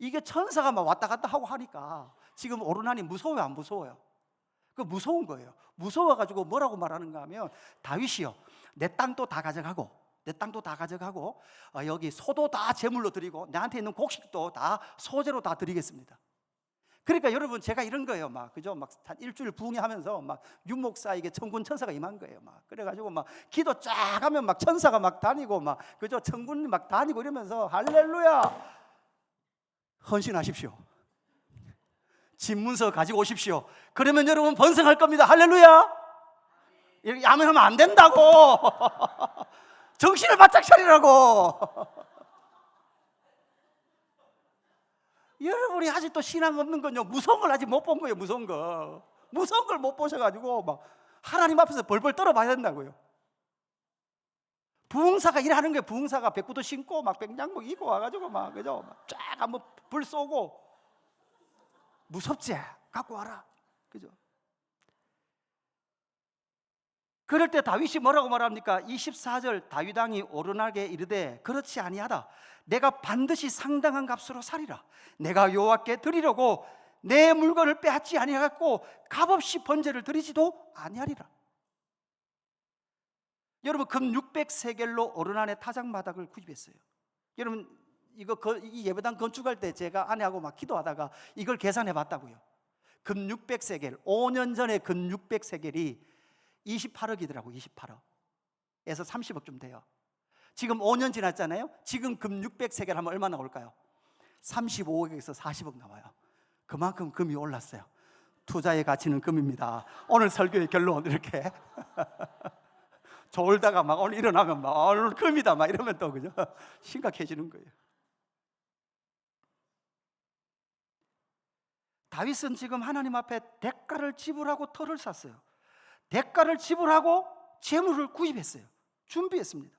이게 천사가 막 왔다 갔다 하고 하니까 지금 오르난이 무서워요, 안 무서워요? 그 무서운 거예요. 무서워가지고 뭐라고 말하는가 하면, 다윗이요, 내 땅도 다 가져가고 여기 소도 다 제물로 드리고 나한테 있는 곡식도 다 소재로 다 드리겠습니다. 그러니까 여러분, 제가 이런 거예요. 막, 그죠? 막 한 일주일 부흥회하면서 막 윤목사에게 천군 천사가 임한 거예요. 막 그래가지고 막 기도 쫙 하면 막 천사가 막 다니고 막, 그죠? 천군이 막 다니고 이러면서 할렐루야, 헌신하십시오. 집문서 가지고 오십시오. 그러면 여러분 번성할 겁니다. 할렐루야. 이렇게 아멘하면 안 된다고. 정신을 바짝 차리라고. 여러분이 아직도 신앙 없는 건요, 무서운 걸 아직 못 본 거예요. 무서운 걸 못 보셔가지고 막 하나님 앞에서 벌벌 떨어봐야 된다고요. 부흥사가 일하는 거예요. 부흥사가 백구도 신고 막 백장복 입고 와가지고 막, 그죠? 쫙 한번 불 쏘고, 무섭지? 갖고 와라. 그죠? 그럴 때 다윗이 뭐라고 말합니까? 24절, 다윗 왕이 오르나게 이르되 그렇지 아니하다. 내가 반드시 상당한 값으로 사리라. 내가 여호와께 드리려고 내 물건을 빼앗지 아니하고 값없이 번제를 드리지도 아니하리라. 여러분, 금 600세겔로 오르난의 타작마당을 구입했어요. 여러분, 이 예배당 건축할 때 제가 아내하고 막 기도하다가 이걸 계산해 봤다고요. 금 600세겔, 5년 전에 금 600세겔이 28억이더라고. 28억에서 30억쯤 돼요. 지금 5년 지났잖아요. 지금 금 600세겔 하면 얼마 나올까요? 35억에서 40억 나와요. 그만큼 금이 올랐어요. 투자의 가치는 금입니다. 오늘 설교의 결론 이렇게 졸다가 막 오늘 일어나면 막 오늘 금이다 막 이러면 또, 그죠? 심각해지는 거예요. 다윗은 지금 하나님 앞에 대가를 지불하고 터를 샀어요. 대가를 지불하고 재물을 구입했어요. 준비했습니다.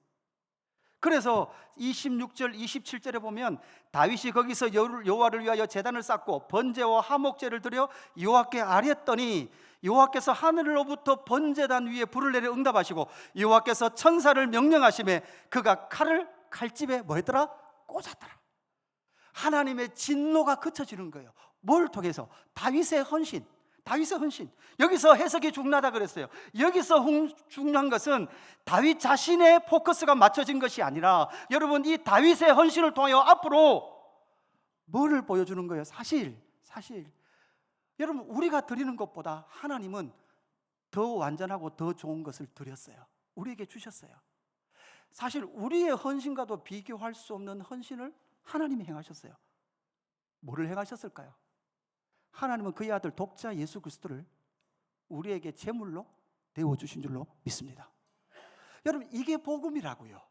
그래서 26절 27절에 보면 다윗이 거기서 여호와를 위하여 제단을 쌓고 번제와 화목제를 드려 여호와께 아뢰었더니 여호와께서 하늘로부터 번제단 위에 불을 내려 응답하시고 여호와께서 천사를 명령하심에 그가 칼을 칼집에 뭐했더라? 꽂았더라. 하나님의 진노가 그쳐지는 거예요. 뭘 통해서? 다윗의 헌신. 여기서 해석이 중요하다 그랬어요. 여기서 중요한 것은 다윗 자신의 포커스가 맞춰진 것이 아니라, 여러분, 이 다윗의 헌신을 통하여 앞으로 뭐를 보여주는 거예요? 사실 여러분, 우리가 드리는 것보다 하나님은 더 완전하고 더 좋은 것을 드렸어요. 우리에게 주셨어요. 사실 우리의 헌신과도 비교할 수 없는 헌신을 하나님이 행하셨어요. 뭐를 행하셨을까요? 하나님은 그의 아들 독자 예수 그리스도를 우리에게 제물로 내어주신 줄로 믿습니다. 여러분, 이게 복음이라고요.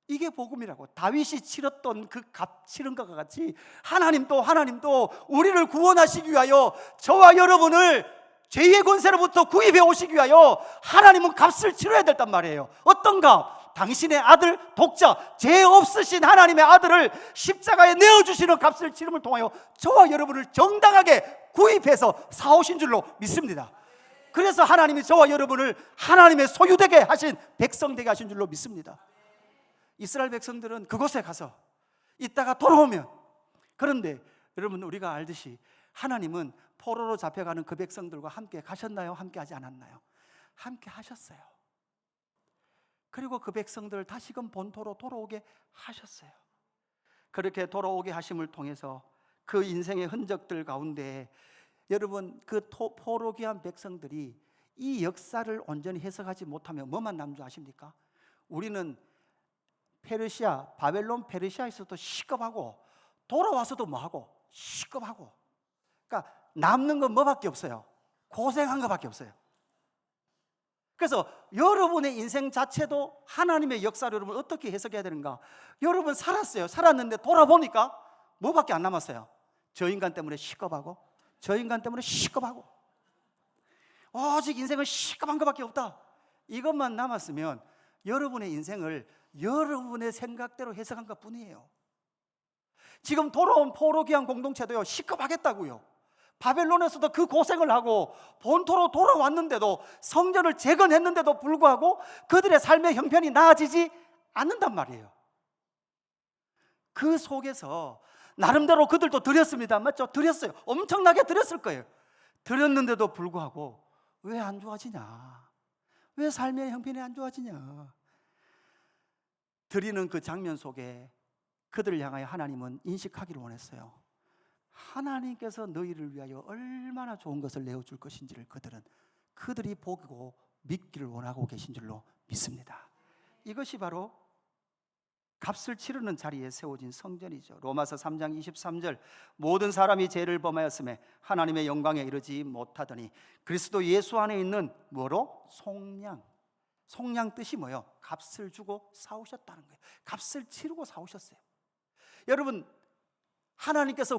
이게 복음이라고. 다윗이 치렀던 그 값 치른 것과 같이 하나님도 우리를 구원하시기 위하여 저와 여러분을 죄의 권세로부터 구입해 오시기 위하여 하나님은 값을 치러야 된단 말이에요. 어떤 값? 당신의 아들 독자, 죄 없으신 하나님의 아들을 십자가에 내어주시는 값을 치름을 통하여 저와 여러분을 정당하게 구입해서 사오신 줄로 믿습니다. 그래서 하나님이 저와 여러분을 하나님의 소유되게 하신, 백성되게 하신 줄로 믿습니다. 이스라엘 백성들은 그곳에 가서 있다가 돌아오면, 그런데 여러분, 우리가 알듯이 하나님은 포로로 잡혀가는 그 백성들과 함께 가셨나요? 함께 하지 않았나요? 함께 하셨어요. 그리고 그 백성들을 다시금 본토로 돌아오게 하셨어요. 그렇게 돌아오게 하심을 통해서 그 인생의 흔적들 가운데 여러분, 그 포로 귀한 백성들이 이 역사를 온전히 해석하지 못하면 뭐만 남는 줄 아십니까? 우리는 페르시아, 바벨론 페르시아에서도 시급하고 돌아와서도 뭐하고 시급하고, 그러니까 남는 건 뭐밖에 없어요? 고생한 것밖에 없어요. 그래서 여러분의 인생 자체도 하나님의 역사를 여러분 어떻게 해석해야 되는가? 여러분 살았어요. 살았는데 돌아보니까 뭐밖에 안 남았어요? 저 인간 때문에 시급하고, 저 인간 때문에 시급하고, 오직 인생은 시급한 것밖에 없다. 이것만 남았으면 여러분의 인생을 여러분의 생각대로 해석한 것 뿐이에요. 지금 돌아온 포로 귀한 공동체도요, 시급하겠다고요. 바벨론에서도 그 고생을 하고 본토로 돌아왔는데도, 성전을 재건했는데도 불구하고 그들의 삶의 형편이 나아지지 않는단 말이에요. 그 속에서 나름대로 그들도 드렸습니다. 맞죠? 드렸어요. 엄청나게 드렸을 거예요. 드렸는데도 불구하고 왜 안 좋아지냐? 왜 삶의 형편이 안 좋아지냐? 드리는 그 장면 속에 그들을 향하여 하나님은 인식하기를 원했어요. 하나님께서 너희를 위하여 얼마나 좋은 것을 내어줄 것인지를 그들이 보고 믿기를 원하고 계신 줄로 믿습니다. 이것이 바로 값을 치르는 자리에 세워진 성전이죠. 로마서 3장 23절, 모든 사람이 죄를 범하였음에 하나님의 영광에 이르지 못하더니 그리스도 예수 안에 있는 뭐로? 속량 뜻이 뭐예요? 값을 주고 사오셨다는 거예요. 값을 치르고 사오셨어요. 여러분, 하나님께서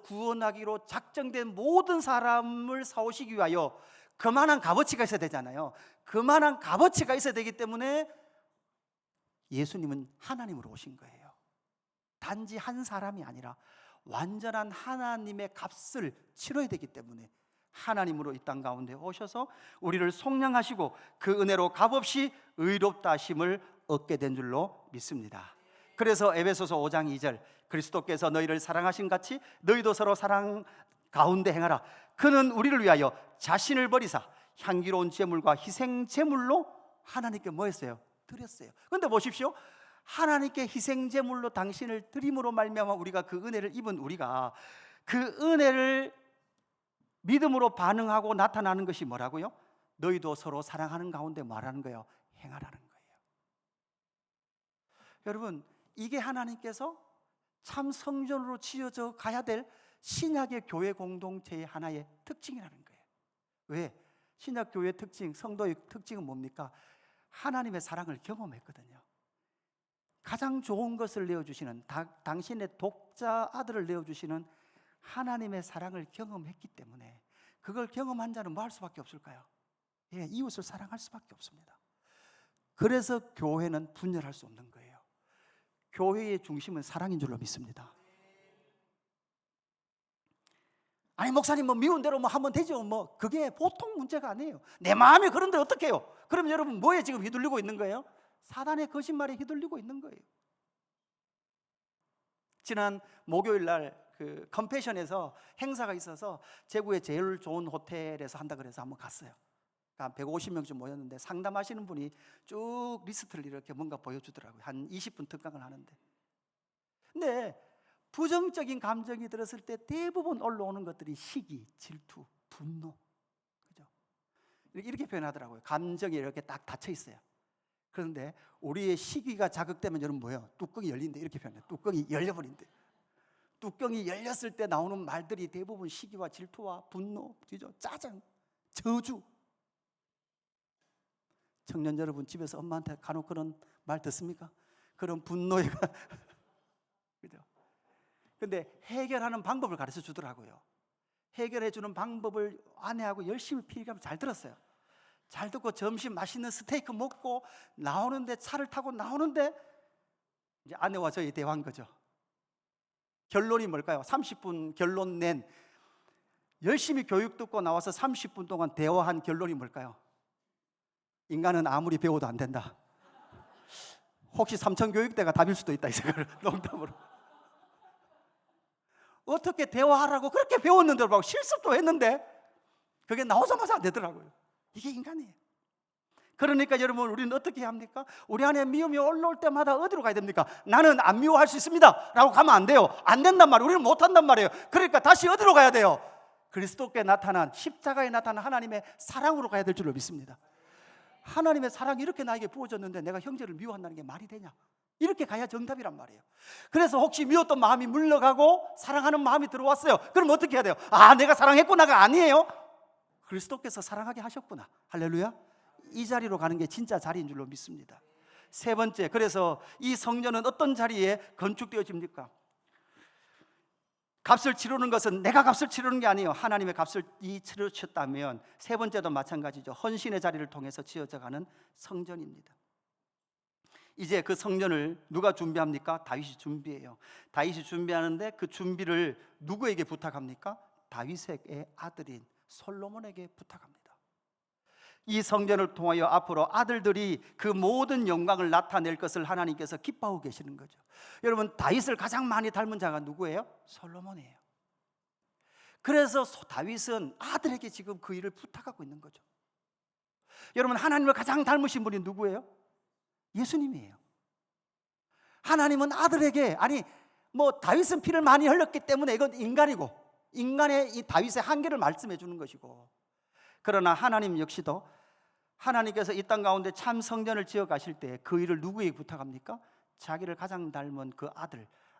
구원하기로 작정된 모든 사람을 사오시기 위하여 그만한 값어치가 있어야 되잖아요. 그만한 값어치가 있어야 되기 때문에 예수님은 하나님으로 오신 거예요. 단지 한 사람이 아니라 완전한 하나님의 값을 치러야 되기 때문에 하나님으로 이 땅 가운데 오셔서 우리를 속량하시고 그 은혜로 값없이 의롭다 하심을 얻게 된 줄로 믿습니다. 그래서 에베소서 5장 2절, 그리스도께서 너희를 사랑하신 같이 너희도 서로 사랑 가운데 행하라. 그는 우리를 위하여 자신을 버리사 향기로운 제물과 희생 제물로 하나님께 뭐 했어요? 드렸어요. 그런데 보십시오, 하나님께 희생 제물로 당신을 드림으로 말미암아 우리가 그 은혜를 입은 우리가 그 은혜를 믿음으로 반응하고 나타나는 것이 뭐라고요? 너희도 서로 사랑하는 가운데 뭐라는 거예요? 행하라는 거예요. 여러분, 이게 하나님께서 참 성전으로 지어져 가야 될 신약의 교회 공동체의 하나의 특징이라는 거예요. 왜? 신약 교회의 특징, 성도의 특징은 뭡니까? 하나님의 사랑을 경험했거든요. 가장 좋은 것을 내어주시는, 당신의 독자 아들을 내어주시는 하나님의 사랑을 경험했기 때문에 그걸 경험한 자는 뭐 할 수밖에 없을까요? 이웃을 사랑할 수밖에 없습니다. 그래서 교회는 분열할 수 없는 거예요. 교회의 중심은 사랑인 줄로 믿습니다. 아니 목사님 뭐 미운 대로 뭐 하면 되죠. 뭐 그게 보통 문제가 아니에요. 내 마음이 그런데 어떻게 해요? 그럼 여러분 뭐에 지금 휘둘리고 있는 거예요? 사단의 거짓말에 휘둘리고 있는 거예요. 지난 목요일 날 그 컴패션에서 행사가 있어서 제구의 제일 좋은 호텔에서 한다 그래서 한번 갔어요. 그러니까 150명쯤 모였는데 상담하시는 분이 쭉 리스트를 이렇게 뭔가 보여주더라고요. 한 20분 특강을 하는데, 근데 부정적인 감정이 들었을 때 대부분 올라오는 것들이 시기, 질투, 분노. 그죠? 이렇게 표현하더라고요. 감정이 이렇게 딱 닫혀 있어요. 그런데 우리의 시기가 자극되면 여러분 뭐예요? 뚜껑이 열린대. 이렇게 표현해요. 뚜껑이 열려버린대. 뚜껑이 열렸을 때 나오는 말들이 대부분 시기와 질투와 분노, 그죠? 짜증, 저주. 청년 여러분, 집에서 엄마한테 간혹 그런 말 듣습니까? 그런 분노의 그죠? 근데 해결하는 방법을 가르쳐 주더라고요. 해결해 주는 방법을 아내하고 열심히 필기하면 잘 들었어요. 잘 듣고 점심 맛있는 스테이크 먹고 나오는데, 차를 타고 나오는데 이제 아내와 저희 대화한 거죠. 결론이 뭘까요? 30분 결론 낸, 열심히 교육 듣고 나와서 30분 동안 대화한 결론이 뭘까요? 인간은 아무리 배워도 안 된다. 혹시 삼천교육대가 답일 수도 있다, 이 생각을 농담으로. 어떻게 대화하라고 그렇게 배웠는데 막 실습도 했는데 그게 나오자마자 안 되더라고요. 이게 인간이에요. 그러니까 여러분, 우리는 어떻게 해야 합니까? 우리 안에 미움이 올라올 때마다 어디로 가야 됩니까? 나는 안 미워할 수 있습니다 라고 가면 안 돼요. 안 된단 말이에요. 우리는 못한단 말이에요. 그러니까 다시 어디로 가야 돼요? 그리스도께 나타난, 십자가에 나타난 하나님의 사랑으로 가야 될 줄로 믿습니다. 하나님의 사랑이 이렇게 나에게 부어졌는데 내가 형제를 미워한다는 게 말이 되냐? 이렇게 가야 정답이란 말이에요. 그래서 혹시 미웠던 마음이 물러가고 사랑하는 마음이 들어왔어요. 그럼 어떻게 해야 돼요? 아, 내가 사랑했구나가 아니에요. 그리스도께서 사랑하게 하셨구나. 할렐루야. 이 자리로 가는 게 진짜 자리인 줄로 믿습니다. 세 번째, 그래서 이 성전은 어떤 자리에 건축되어집니까? 값을 치르는 것은 내가 값을 치르는 게 아니에요. 하나님의 값을 치르셨다면 세 번째도 마찬가지죠. 헌신의 자리를 통해서 지어져 가는 성전입니다. 이제 그 성전을 누가 준비합니까? 다윗이 준비해요. 다윗이 준비하는데 그 준비를 누구에게 부탁합니까? 다윗의 아들인 솔로몬에게 부탁합니다. 이 성전을 통하여 앞으로 아들들이 그 모든 영광을 나타낼 것을 하나님께서 기뻐하고 계시는 거죠. 여러분, 다윗을 가장 많이 닮은 자가 누구예요? 솔로몬이에요. 그래서 다윗은 아들에게 지금 그 일을 부탁하고 있는 거죠. 여러분, 하나님을 가장 닮으신 분이 누구예요? 예수님이에요. 하나님은 아들에게, 아니 뭐 다윗은 피를 많이 흘렸기 때문에 이건 인간이고, 인간의 이 다윗의 한계를 말씀해 주는 것이고, 그러나 하나님 역시도 하나님께서 이 땅 가운데 참 성전을 지어 가실 때 그 일을 누구에게 부탁합니까? 자기를 가장 닮은 그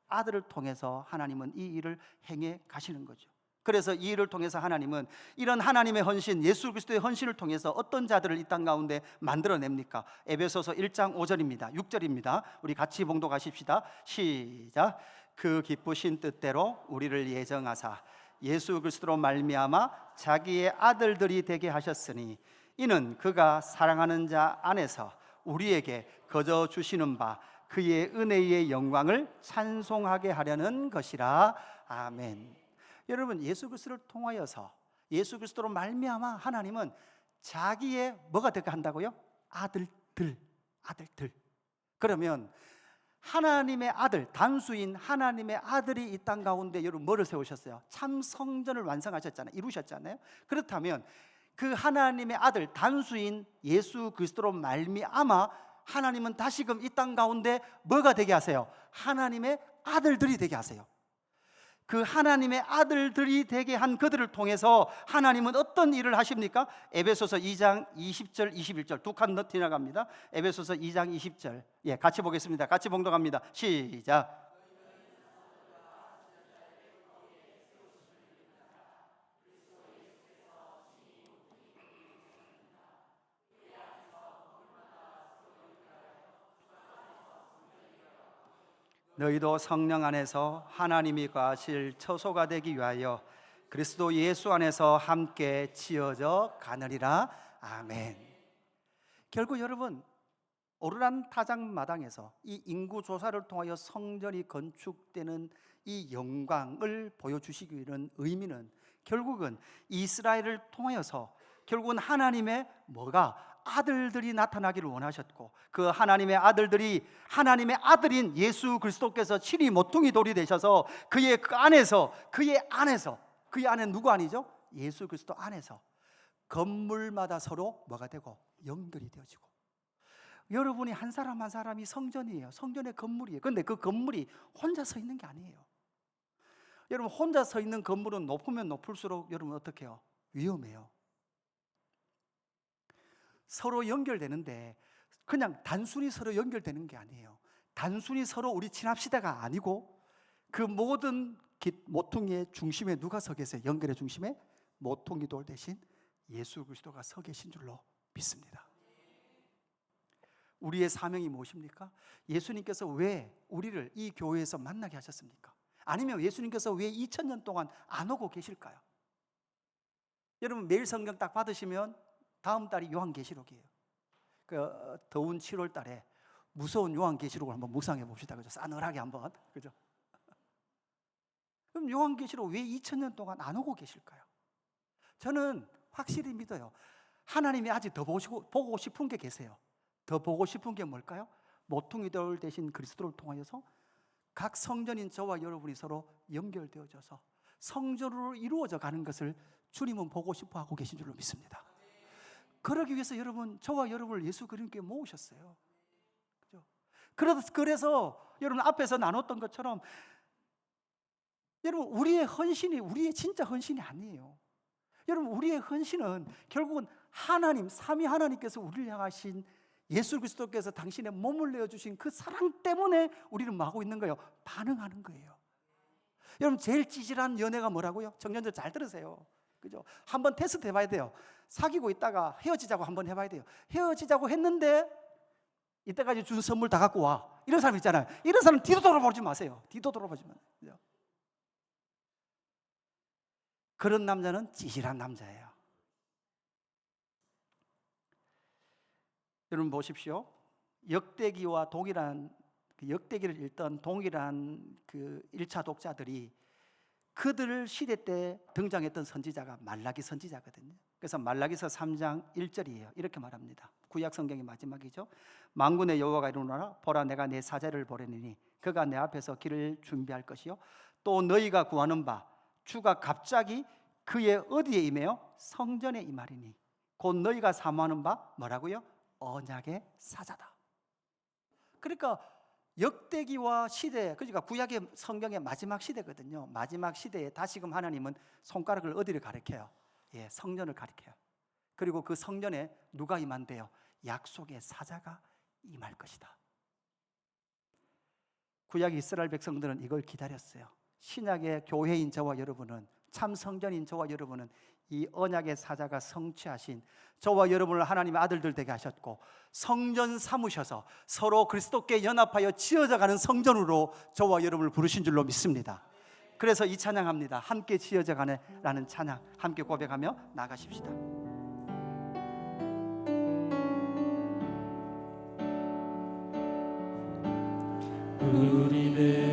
아들을 통해서 하나님은 이 일을 행해 가시는 거죠. 그래서 이 일을 통해서 하나님은 이런 하나님의 헌신, 예수 그리스도의 헌신을 통해서 어떤 자들을 이 땅 가운데 만들어냅니까? 에베소서 1장 5절입니다 6절입니다 우리 같이 봉독하십시다. 시작. 그 기쁘신 뜻대로 우리를 예정하사 예수 그리스도로 말미암아 자기의 아들들이 되게 하셨으니 이는 그가 사랑하는 자 안에서 우리에게 거저 주시는 바 그의 은혜의 영광을 찬송하게 하려는 것이라. 아멘. 여러분, 예수 그리스도를 통하여서, 예수 그리스도로 말미암아 하나님은 자기의 뭐가 되게 한다고요? 아들들. 그러면 하나님의 아들, 단수인 하나님의 아들이 이 땅 가운데 여러분 뭐를 세우셨어요? 참 성전을 완성하셨잖아요. 이루셨잖아요. 그렇다면 그 하나님의 아들, 단수인 예수 그리스도로 말미암아 하나님은 다시금 이 땅 가운데 뭐가 되게 하세요? 하나님의 아들들이 되게 하세요. 그 하나님의 아들들이 되게 한 그들을 통해서 하나님은 어떤 일을 하십니까? 에베소서 2장 20절 21절 두 칸 더 지나갑니다. 에베소서 2장 20절, 예, 같이 보겠습니다. 같이 봉독합니다. 시작. 너희도 성령 안에서 하나님이 거하실 처소가 되기 위하여 그리스도 예수 안에서 함께 지어져 가느니라. 아멘. 결국 여러분, 오르란 타작마당에서 이 인구 조사를 통하여 성전이 건축되는 이 영광을 보여주시기 위한 의미는 결국은 이스라엘을 통하여서 결국은 하나님의 뭐가 아들들이 나타나기를 원하셨고, 그 하나님의 아들들이 하나님의 아들인 예수 그리스도께서 친히 모퉁이 돌이 되셔서 그의 안에서 그의 안에 누구 아니죠? 예수 그리스도 안에서 건물마다 서로 뭐가 되고 영들이 되어지고, 여러분이 한 사람 한 사람이 성전이에요. 성전의 건물이에요. 그런데 그 건물이 혼자 서 있는 게 아니에요. 여러분 혼자 서 있는 건물은 높으면 높을수록 여러분 어떻게 해요? 위험해요. 서로 연결되는데 그냥 단순히 서로 연결되는 게 아니에요. 단순히 서로 우리 친합시다가 아니고 그 모든 모퉁이의 중심에 누가 서 계세요? 연결의 중심에 모퉁이 돌 대신 예수 그리스도가 서 계신 줄로 믿습니다. 우리의 사명이 무엇입니까? 예수님께서 왜 우리를 이 교회에서 만나게 하셨습니까? 아니면 예수님께서 왜 2000년 동안 안 오고 계실까요? 여러분 매일 성경 딱 받으시면 다음 달이 요한계시록이에요. 그 더운 7월 달에 무서운 요한계시록을 한번 묵상해 봅시다. 그죠? 싸늘하게 한번. 그죠? 그럼 요한계시록 왜 2000년 동안 안 오고 계실까요? 저는 확실히 믿어요. 하나님이 아직 더 보고 싶은 게 계세요. 더 보고 싶은 게 뭘까요? 모퉁이 돌 대신 그리스도를 통하여서 각 성전인 저와 여러분이 서로 연결되어져서 성전으로 이루어져 가는 것을 주님은 보고 싶어 하고 계신 줄로 믿습니다. 그러기 위해서 여러분, 저와 여러분을 예수 그리스도께 모으셨어요. 그죠? 그래서 여러분 앞에서 나눴던 것처럼 여러분 우리의 헌신이 우리의 진짜 헌신이 아니에요. 여러분 우리의 헌신은 결국은 하나님, 삼위 하나님께서 우리를 향하신 예수 그리스도께서 당신의 몸을 내어주신 그 사랑 때문에 우리는 뭐 하고 있는 거예요? 반응하는 거예요. 여러분 제일 찌질한 연애가 뭐라고요? 청년들 잘 들으세요. 그죠? 한번 테스트 해봐야 돼요. 사귀고 있다가 헤어지자고 한번 해봐야 돼요. 헤어지자고 했는데 이때까지 준 선물 다 갖고 와. 이런 사람 있잖아요. 이런 사람 뒤도 돌아보지 마세요. 뒤도 돌아보지 마세요. 그런 남자는 찌질한 남자예요. 여러분 보십시오. 역대기와 동일한 역대기를 읽던 동일한 그 1차 독자들이 그들 시대 때 등장했던 선지자가 말라기 선지자거든요. 그래서 말라기서 3장 1절이에요. 이렇게 말합니다. 구약 성경의 마지막이죠. 만군의 여호와가 이르노라 보라 내가 내 사자를 보내리니 그가 내 앞에서 길을 준비할 것이요 또 너희가 구하는 바 주가 갑자기 그의 어디에 임해요? 성전에 임하리니 곧 너희가 사모하는 바 뭐라고요? 언약의 사자다. 그러니까 역대기와 시대, 그러니까 구약의 성경의 마지막 시대거든요. 마지막 시대에 다시금 하나님은 손가락을 어디를 가리켜요? 예, 성전을 가리켜요. 그리고 그 성전에 누가 임한대요? 약속의 사자가 임할 것이다. 구약 이스라엘 백성들은 이걸 기다렸어요. 신약의 교회인 저와 여러분은, 참 성전인 저와 여러분은 이 언약의 사자가 성취하신 저와 여러분을 하나님의 아들들 되게 하셨고 성전 삼으셔서 서로 그리스도께 연합하여 지어져 가는 성전으로 저와 여러분을 부르신 줄로 믿습니다. 그래서 이 찬양합니다. 함께 지어져 가네라는 찬양 함께 고백하며 나가십시다. 우리는